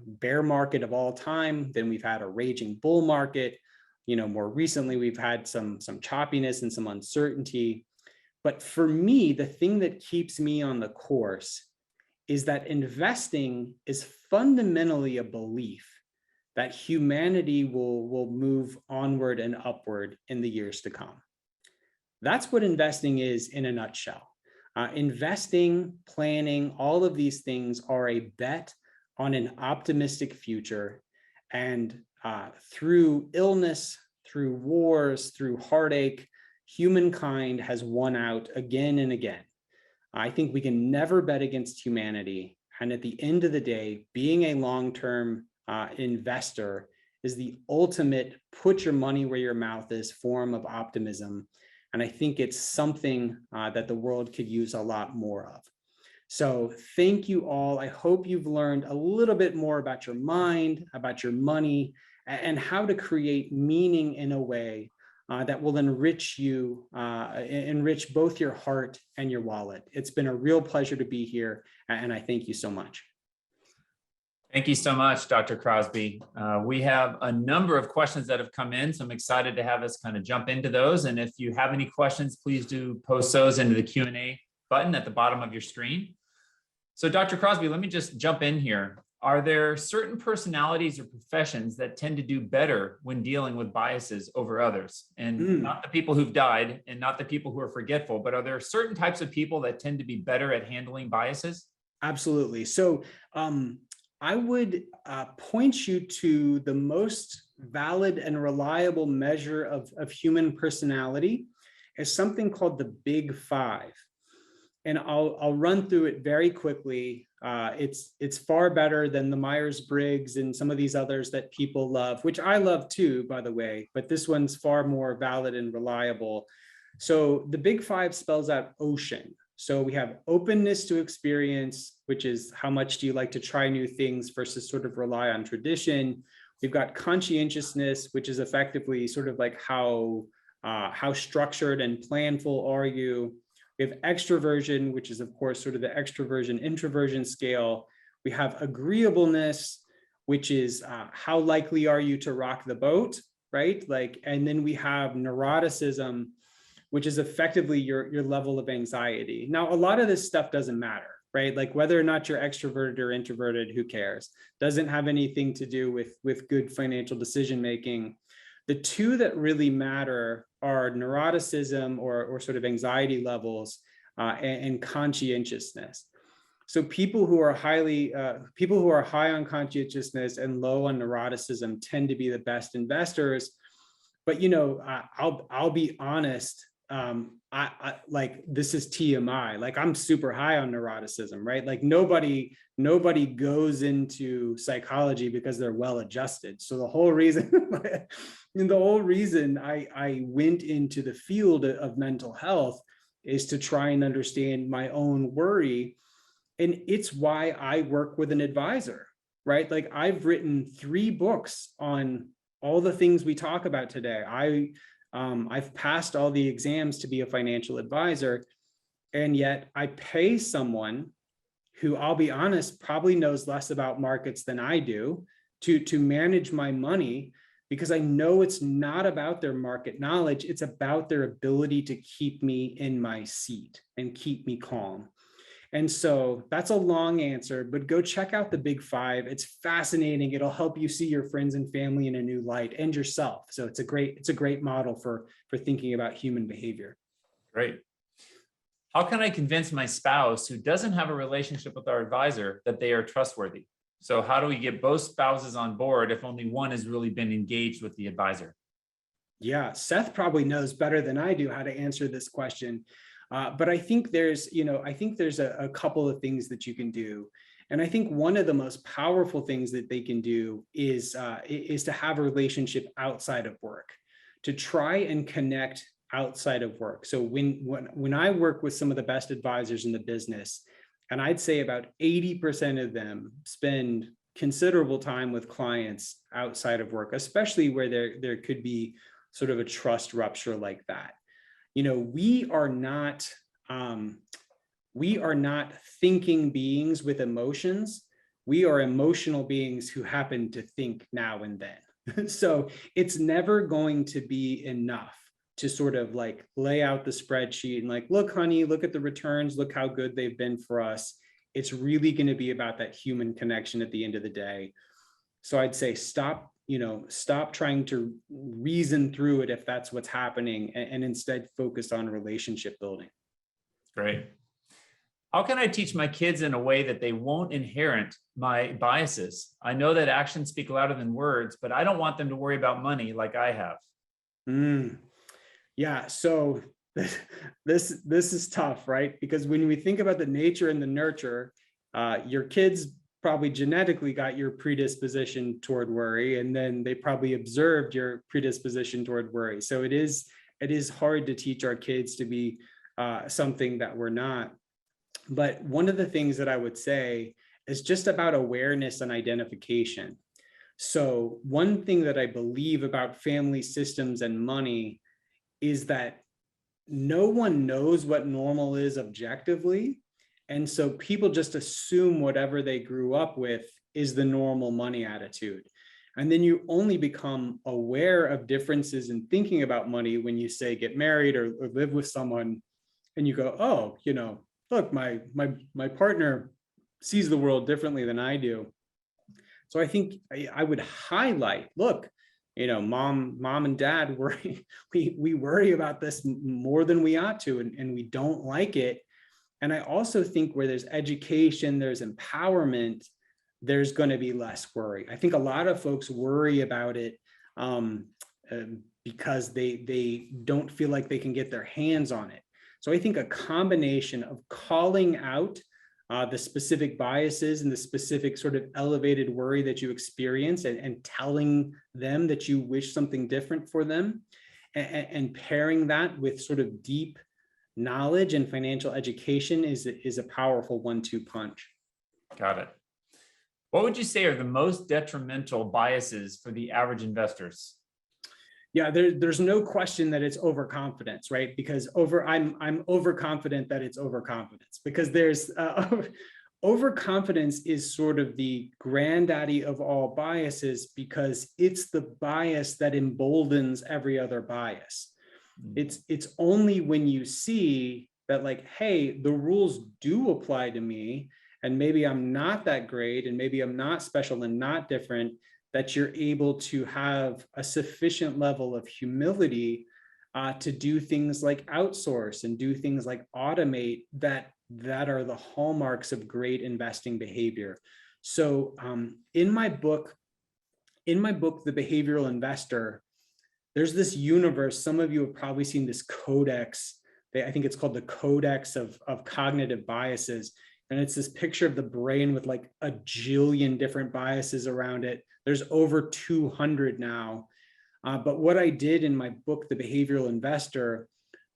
bear market of all time. Then we've had a raging bull market. You know, more recently, we've had some choppiness and some uncertainty. But for me, the thing that keeps me on the course is that investing is fundamentally a belief that humanity will move onward and upward in the years to come. That's what investing is in a nutshell. Investing, planning, all of these things are a bet on an optimistic future. And through illness, through wars, through heartache, humankind has won out again and again. I think we can never bet against humanity. And at the end of the day, being a long-term investor is the ultimate put your money where your mouth is form of optimism. And I think it's something that the world could use a lot more of. So thank you all. I hope you've learned a little bit more about your mind, about your money, and how to create meaning in a way that will enrich you, enrich both your heart and your wallet. It's been a real pleasure to be here, and I thank you so much. Thank you so much, Dr. Crosby. We have a number of questions that have come in, so I'm excited to have us kind of jump into those. And if you have any questions, please do post those into the Q&A button at the bottom of your screen. So Dr. Crosby, let me just jump in here. Are there certain personalities or professions that tend to do better when dealing with biases over others? And not the people who've died and not the people who are forgetful, but are there certain types of people that tend to be better at handling biases? Absolutely. So I would point you to the most valid and reliable measure of human personality is something called the Big Five. And I'll run through it very quickly. It's far better than the Myers-Briggs and some of these others that people love, which I love too, by the way, but this one's far more valid and reliable. So the Big Five spells out ocean. So we have openness to experience, which is how much do you like to try new things versus sort of rely on tradition. We've got conscientiousness, which is effectively sort of like how structured and planful are you. We have extroversion, which is of course sort of the extroversion introversion scale. We have agreeableness, which is how likely are you to rock the boat, right? Like, and then we have neuroticism, which is effectively your level of anxiety. Now, a lot of this stuff doesn't matter, right? Like whether or not you're extroverted or introverted, who cares? Doesn't have anything to do with good financial decision-making. The two that really matter are neuroticism or sort of anxiety levels and conscientiousness. So people who are high on conscientiousness and low on neuroticism tend to be the best investors. But you know, I'll be honest. I like, this is TMI, like I'm super high on neuroticism, right? Like nobody goes into psychology because they're well adjusted. So the whole reason, I went into the field of mental health is to try and understand my own worry. And it's why I work with an advisor, right? Like I've written 3 books on all the things we talk about today. I've passed all the exams to be a financial advisor, and yet I pay someone who, I'll be honest, probably knows less about markets than I do to manage my money, because I know it's not about their market knowledge. It's about their ability to keep me in my seat and keep me calm. And so that's a long answer, but go check out the Big Five. It's fascinating. It'll help you see your friends and family in a new light and yourself. So it's a great model for thinking about human behavior. Great. How can I convince my spouse who doesn't have a relationship with our advisor that they are trustworthy? So how do we get both spouses on board if only one has really been engaged with the advisor? Yeah, Seth probably knows better than I do how to answer this question. But I think there's a couple of things that you can do. And I think one of the most powerful things that they can do is to have a relationship outside of work, to try and connect outside of work. So when I work with some of the best advisors in the business, and I'd say about 80% of them spend considerable time with clients outside of work, especially where there could be sort of a trust rupture like that. You know, we are not thinking beings with emotions. We are emotional beings who happen to think now and then. So it's never going to be enough to sort of like lay out the spreadsheet and like, look, honey, look at the returns, look how good they've been for us. It's really going to be about that human connection at the end of the day. So I'd say stop trying to reason through it if that's what's happening, and instead focus on relationship building. Great. How can I teach my kids in a way that they won't inherit my biases? I know that actions speak louder than words, but I don't want them to worry about money like I have. Yeah, so this is tough, right? Because when we think about the nature and the nurture, your kids probably genetically got your predisposition toward worry, and then they probably observed your predisposition toward worry. So it is hard to teach our kids to be something that we're not. But one of the things that I would say is just about awareness and identification. So one thing that I believe about family systems and money is that no one knows what normal is objectively. And so people just assume whatever they grew up with is the normal money attitude. And then you only become aware of differences in thinking about money when you say get married or live with someone, and you go, oh, look, my partner sees the world differently than I do. So I think I would highlight, look, mom and dad worry, we worry about this more than we ought to, and we don't like it. And I also think where there's education, there's empowerment, there's going to be less worry. I think a lot of folks worry about it because they don't feel like they can get their hands on it. So I think a combination of calling out the specific biases and the specific sort of elevated worry that you experience, and telling them that you wish something different for them, and pairing that with sort of deep knowledge and financial education is a powerful 1-2 punch. Got it. What would you say are the most detrimental biases for the average investors? Yeah, there's no question that it's overconfidence, right? Because I'm overconfident that it's overconfidence, because there's overconfidence is sort of the granddaddy of all biases, because it's the bias that emboldens every other bias. It's only when you see that, like, hey, the rules do apply to me, and maybe I'm not that great, and maybe I'm not special and not different, that you're able to have a sufficient level of humility to do things like outsource and do things like automate that are the hallmarks of great investing behavior. So in my book, The Behavioral Investor, there's this universe. Some of you have probably seen this codex. I think it's called the Codex of Cognitive Biases. And it's this picture of the brain with like a jillion different biases around it. There's over 200 now. But what I did in my book, The Behavioral Investor,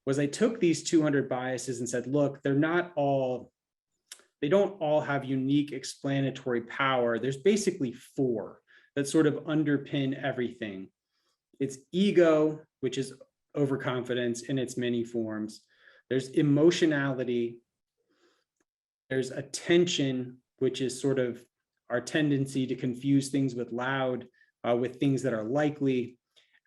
was I took these 200 biases and said, look, they don't all have unique explanatory power. There's basically 4 that sort of underpin everything. It's ego, which is overconfidence in its many forms. There's emotionality. There's attention, which is sort of our tendency to confuse things with loud, with things that are likely.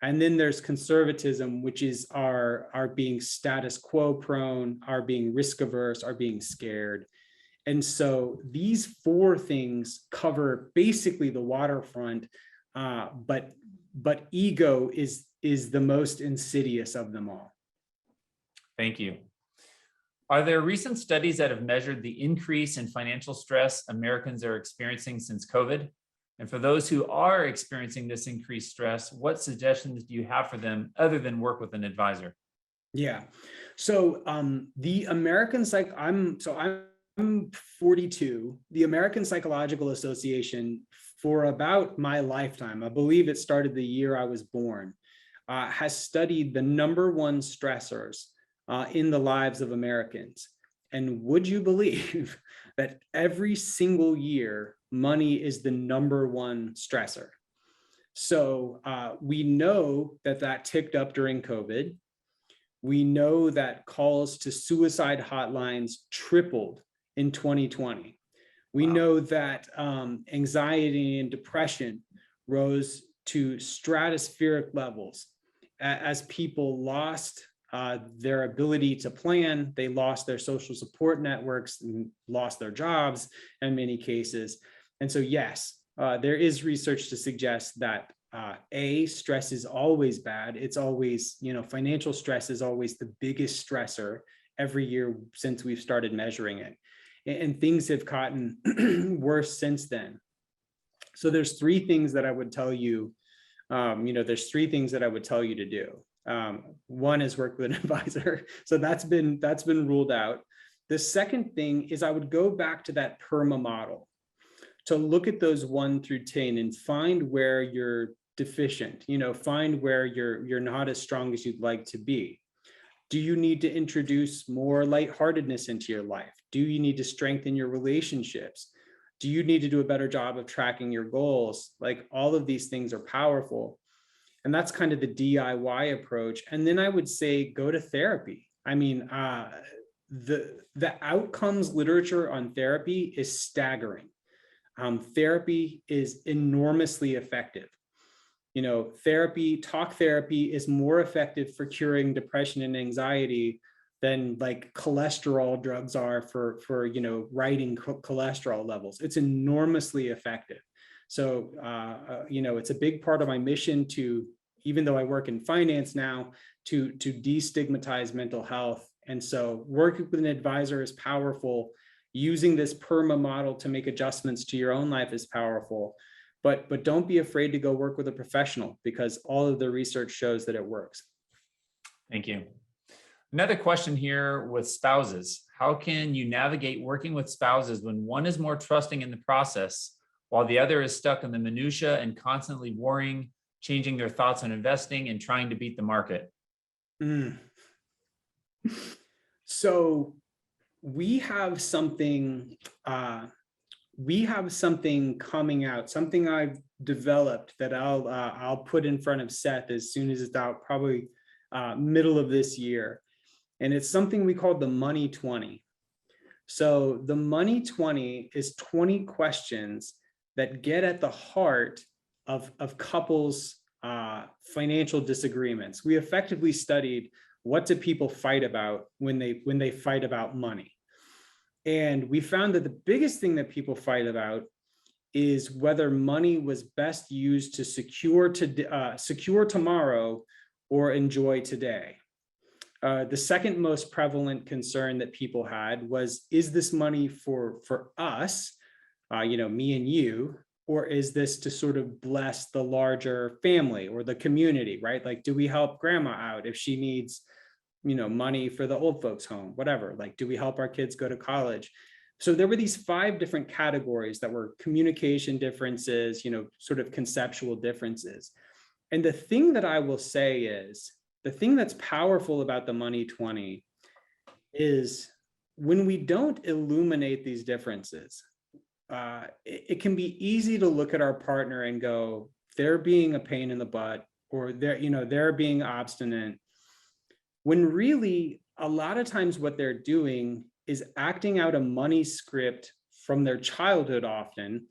And then there's conservatism, which is our being status quo prone, our being risk averse, our being scared. And so these 4 things cover basically the waterfront, but ego is the most insidious of them all. Thank you. Are there recent studies that have measured the increase in financial stress Americans are experiencing since COVID? And for those who are experiencing this increased stress, what suggestions do you have for them other than work with an advisor? Yeah. So the American I'm 42. The American Psychological Association, for about my lifetime, I believe it started the year I was born, has studied the number one stressors in the lives of Americans. And would you believe that every single year, money is the number one stressor? So we know that ticked up during COVID. We know that calls to suicide hotlines tripled in 2020. We know that anxiety and depression rose to stratospheric levels as people lost their ability to plan. They lost their social support networks and lost their jobs in many cases. And so, yes, there is research to suggest that stress is always bad. It's always, financial stress is always the biggest stressor every year since we've started measuring it. And things have gotten worse since then. So there's three things that I would tell you, to do. One is work with an advisor. So that's been ruled out. The second thing is I would go back to that PERMA model to look at those 1 through 10 and find where you're deficient, find where you're not as strong as you'd like to be. Do you need to introduce more lightheartedness into your life? Do you need to strengthen your relationships? Do you need to do a better job of tracking your goals? Like, all of these things are powerful. And that's kind of the DIY approach. And then I would say, go to therapy. I mean, the outcomes literature on therapy is staggering. Therapy is enormously effective. Talk therapy is more effective for curing depression and anxiety than like cholesterol drugs are for writing cholesterol levels. It's enormously effective. So, it's a big part of my mission to, even though I work in finance now, to destigmatize mental health. And so working with an advisor is powerful. Using this PERMA model to make adjustments to your own life is powerful. But don't be afraid to go work with a professional, because all of the research shows that it works. Thank you. Another question here with spouses. How can you navigate working with spouses when one is more trusting in the process while the other is stuck in the minutia and constantly worrying, changing their thoughts on investing, and trying to beat the market? So we have something coming out, something I've developed that I'll put in front of Seth as soon as it's out, probably middle of this year. And it's something we call the Money 20. So the Money 20 is 20 questions that get at the heart of couples' financial disagreements. We effectively studied, what do people fight about when they fight about money? And we found that the biggest thing that people fight about is whether money was best used to secure tomorrow or enjoy today. The second most prevalent concern that people had was, is this money for us, me and you, or is this to sort of bless the larger family or the community, right? Like, do we help grandma out if she needs money for the old folks home, whatever? Like, do we help our kids go to college? So there were these 5 different categories that were communication differences, sort of conceptual differences. And the thing that I will say is, the thing that's powerful about the Money 20 is when we don't illuminate these differences, it can be easy to look at our partner and go, they're being a pain in the butt, or they're being obstinate. When really, a lot of times what they're doing is acting out a money script from their childhood, often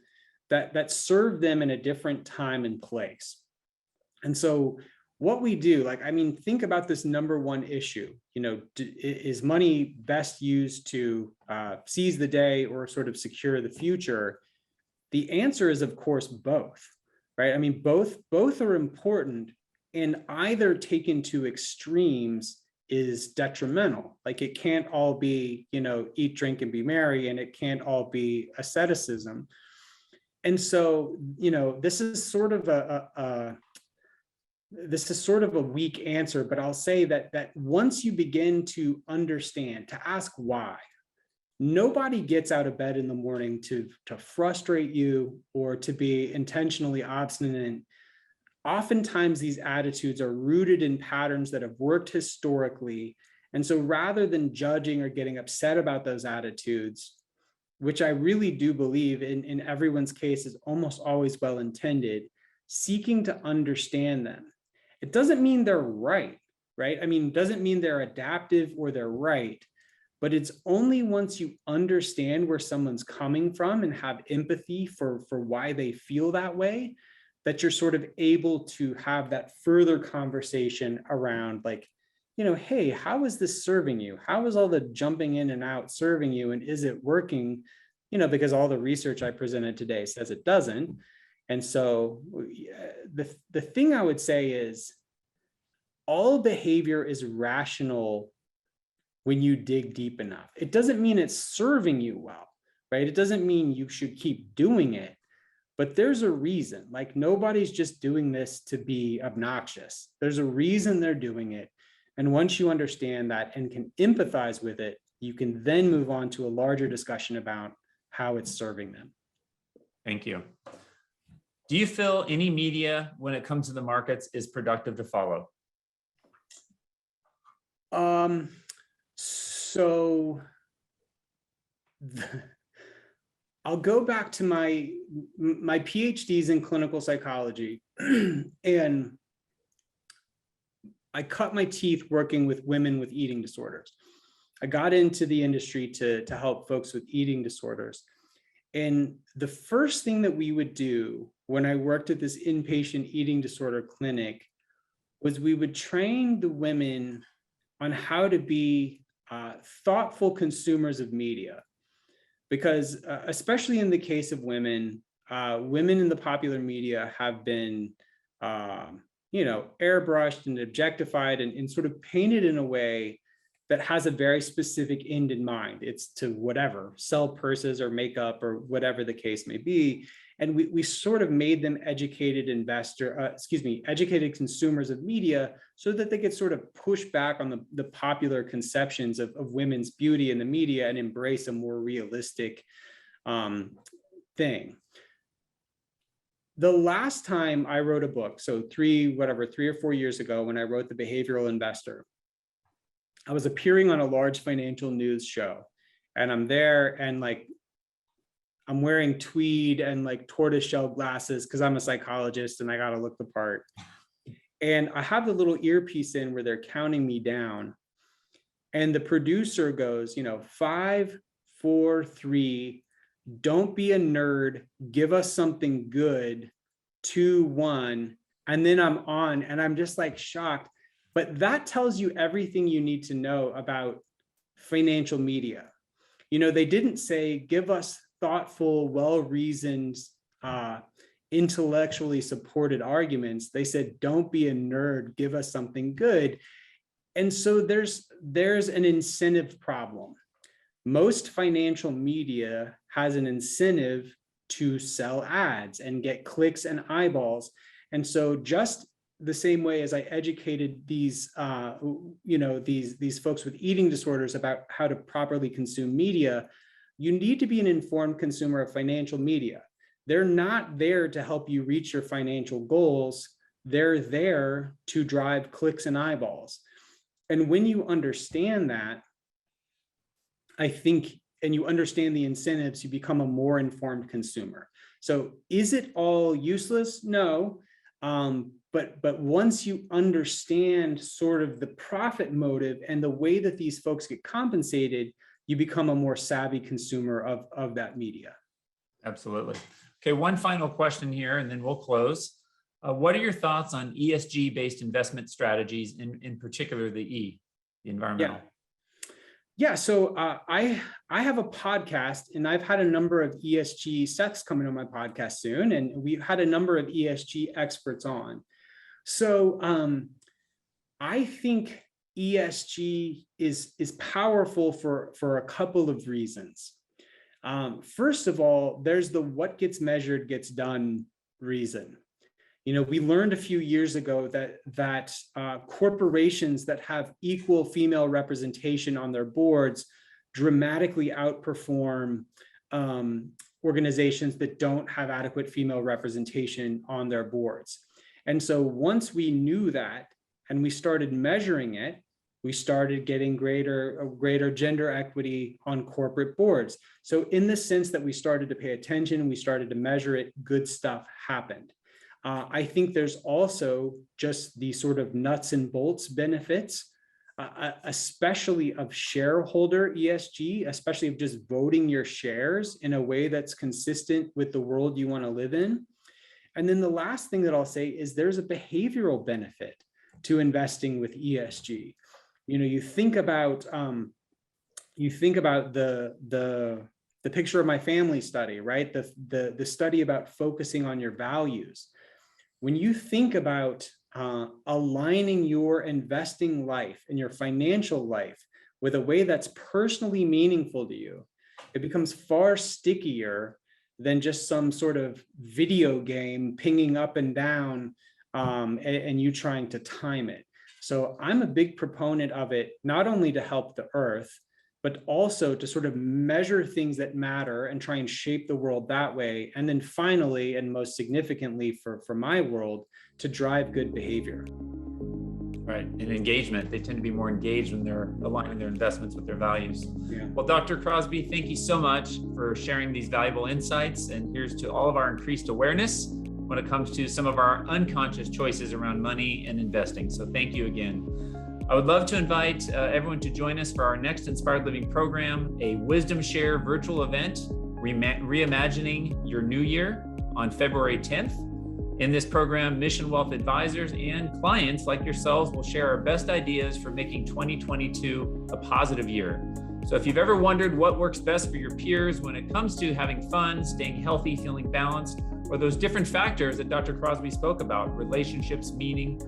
that served them in a different time and place. And so what we do, think about this number one issue, is money best used to seize the day or sort of secure the future? The answer is, of course, both, right? Both are important, and either taken to extremes is detrimental. Like, it can't all be, eat, drink, and be merry, and it can't all be asceticism. And so, this is sort of a weak answer, but I'll say that once you begin to understand, to ask why, nobody gets out of bed in the morning to frustrate you or to be intentionally obstinate. Oftentimes these attitudes are rooted in patterns that have worked historically. And so rather than judging or getting upset about those attitudes, which I really do believe in everyone's case is almost always well-intended, seeking to understand them. It doesn't mean they're right? I mean, it doesn't mean they're adaptive or they're right, but it's only once you understand where someone's coming from and have empathy for why they feel that way, that you're sort of able to have that further conversation around like, hey, how is this serving you? How is all the jumping in and out serving you? And is it working? Because all the research I presented today says it doesn't. And so the thing I would say is all behavior is rational when you dig deep enough. It doesn't mean it's serving you well, right? It doesn't mean you should keep doing it, but there's a reason. Like nobody's just doing this to be obnoxious. There's a reason they're doing it. And once you understand that and can empathize with it, you can then move on to a larger discussion about how it's serving them. Thank you. Do you feel any media when it comes to the markets is productive to follow? So I'll go back to my PhDs in clinical psychology, and I cut my teeth working with women with eating disorders. I got into the industry to help folks with eating disorders. And the first thing that we would do when I worked at this inpatient eating disorder clinic was we would train the women on how to be thoughtful consumers of media. Because especially in the case of women, women in the popular media have been, airbrushed and objectified and sort of painted in a way that has a very specific end in mind. It's to whatever, sell purses or makeup or whatever the case may be. And we sort of made them educated educated consumers of media so that they could sort of push back on the popular conceptions of women's beauty in the media and embrace a more realistic thing. The last time I wrote a book, so 3 or 4 years ago when I wrote The Behavioral Investor, I was appearing on a large financial news show, and I'm there and like, I'm wearing tweed and like tortoiseshell glasses because I'm a psychologist and I got to look the part. And I have the little earpiece in where they're counting me down. And the producer goes, 5, 4, 3, don't be a nerd, give us something good, 2, 1. And then I'm on and I'm just like shocked. But that tells you everything you need to know about financial media. They didn't say, give us thoughtful, well-reasoned, intellectually supported arguments. They said, don't be a nerd, give us something good. And so there's an incentive problem. Most financial media has an incentive to sell ads and get clicks and eyeballs. And so just the same way as I educated these folks with eating disorders about how to properly consume media, you need to be an informed consumer of financial media. They're not there to help you reach your financial goals. They're there to drive clicks and eyeballs. And when you understand that, I think, and you understand the incentives, you become a more informed consumer. So is it all useless? No. But once you understand sort of the profit motive and the way that these folks get compensated, you become a more savvy consumer of that media. Absolutely. Okay, one final question here, and then we'll close. What are your thoughts on ESG-based investment strategies, in particular the environmental? Yeah. So I have a podcast, and I've had a number of ESG Seth's coming on my podcast soon, and we've had a number of ESG experts on. So I think ESG is powerful for a couple of reasons. First of all, there's the what gets measured gets done reason. We learned a few years ago that corporations that have equal female representation on their boards dramatically outperform organizations that don't have adequate female representation on their boards. And so once we knew that and we started measuring it, we started getting greater gender equity on corporate boards. So in the sense that we started to pay attention and we started to measure it, good stuff happened. I think there's also just the sort of nuts and bolts benefits, especially of shareholder ESG, especially of just voting your shares in a way that's consistent with the world you want to live in. And then the last thing that I'll say is there's a behavioral benefit to investing with ESG. You think about the picture of my family study, right? The study about focusing on your values. When you think about aligning your investing life and your financial life with a way that's personally meaningful to you, it becomes far stickier than just some sort of video game pinging up and down and you trying to time it. So I'm a big proponent of it, not only to help the earth, but also to sort of measure things that matter and try and shape the world that way. And then finally, and most significantly for my world, to drive good behavior. Right, and engagement. They tend to be more engaged when they're aligning their investments with their values. Yeah. Well, Dr. Crosby, thank you so much for sharing these valuable insights. And here's to all of our increased awareness when it comes to some of our unconscious choices around money and investing. So thank you again. I would love to invite everyone to join us for our next Inspired Living program, a Wisdom Share virtual event, Reimagining Your New Year, on February 10th. In this program, Mission Wealth advisors and clients like yourselves will share our best ideas for making 2022 a positive year. So if you've ever wondered what works best for your peers when it comes to having fun, staying healthy, feeling balanced, or those different factors that Dr. Crosby spoke about, relationships, meaning,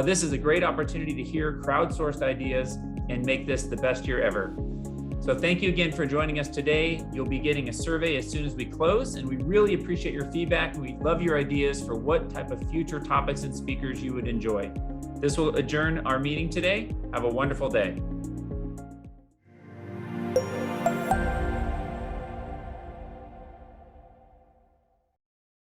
this is a great opportunity to hear crowdsourced ideas and make this the best year ever. So thank you again for joining us today. You'll be getting a survey as soon as we close, and we really appreciate your feedback, and we love your ideas for what type of future topics and speakers you would enjoy. This will adjourn our meeting today. Have a wonderful day.